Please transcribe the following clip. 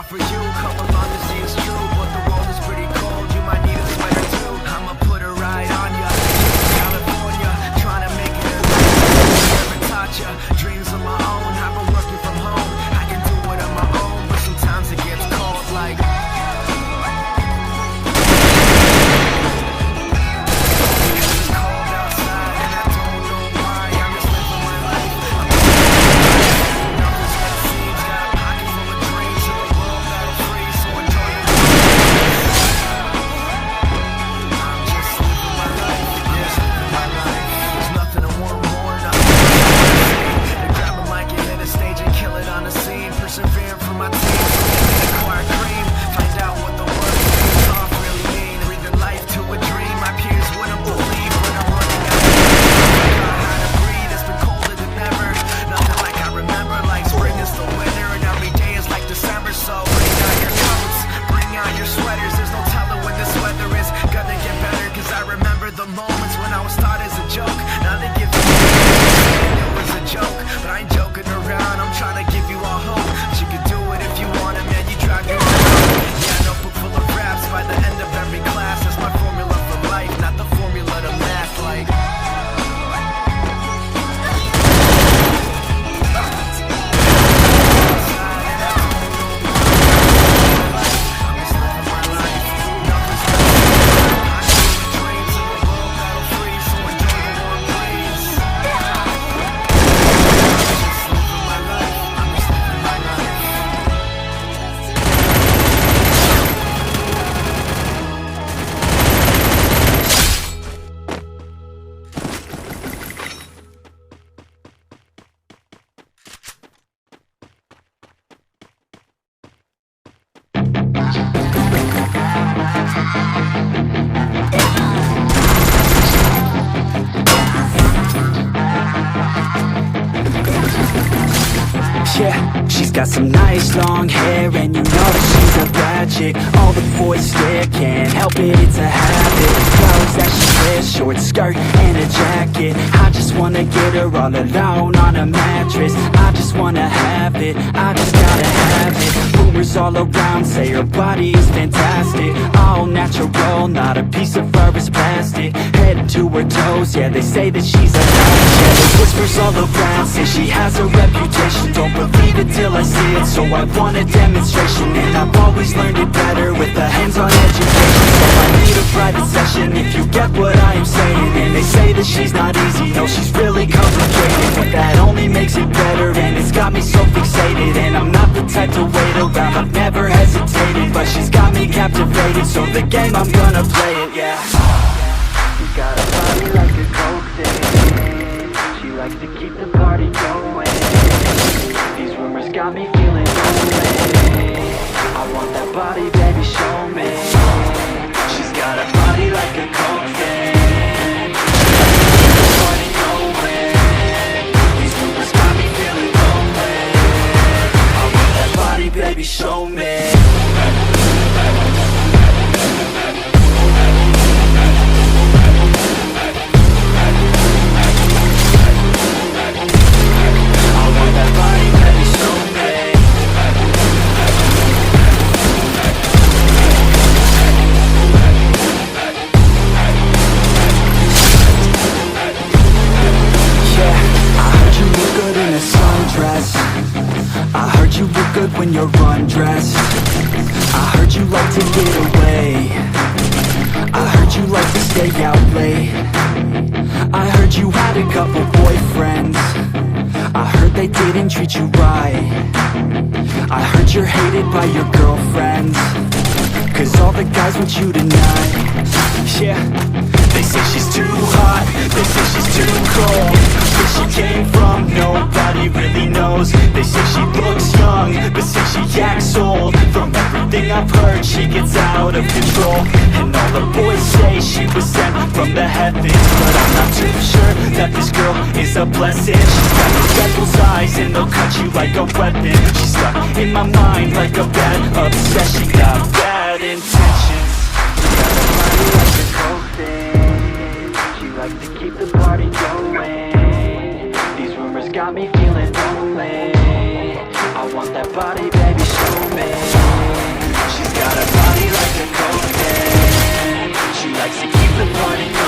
offer you couple honesty is true, but the world is pretty cold. You might need a sweater too. I'ma put a ride on ya. California, trying to make it a life. Never taught ya. Dreams of my own. I've been working from home. I can do it on my own, but sometimes it gets cold like. The moments when I was taught as a joke, now they give you it was a joke, but I ain't joking around. I'm trying to give you all hope that you can do it if you want it, man. You drive your own. Yeah, a notebook full of raps by the end of every class. That's my formula for life, not the formula to math like. Yeah, she's got some nice long hair, and you know that she's a bad chick. All the boys stare, can't help it, it's a habit. Clothes that she wears, short skirt and a jacket. I just wanna get her all alone on a mattress. I just wanna have it, I just gotta have it. Rumors all around say her body is fantastic. All natural, not a piece of fur is plastic. Head to her toes, yeah, they say that she's a match. Yeah, there's whispers all around, say she has a reputation. Don't believe it till I see it, so I want a demonstration. And I've always learned it better with a hands-on education. So I need a private session if you get what I am saying. And they say that she's not easy, no, she's really complicated, but that only makes it better, and it's got me so fixated. And I'm not the type to wait around, I've never hesitated, but she's got me captivated, so the game, I'm gonna play it, yeah. She got a body like a coke thing. She likes to keep the party going. These rumors got me feeling lonely. I want that body, baby, show me. She's got a body like a coke thing. She likes to keep the party going. These rumors got me feeling lonely. I want that body, baby, show me. When you're undressed, I heard you like to get away. I heard you like to stay out late. I heard you had a couple boyfriends. I heard they didn't treat you right. I heard you're hated by your girlfriends, cause all the guys want you tonight. Yeah, they say she's too hot, they say she's too cold. Where she came from, nobody really knows. They say she looks young, but say she acts old. From everything I've heard, she gets out of control. And all the boys say she was sent from the heavens, but I'm not too sure that this girl is a blessing. She's got the devil's eyes and they'll cut you like a weapon. She's stuck in my mind like a bad obsession. Got bad intentions. She likes to keep the party going. These rumors got me feeling lonely. I want that body, baby, show me. keep the party going.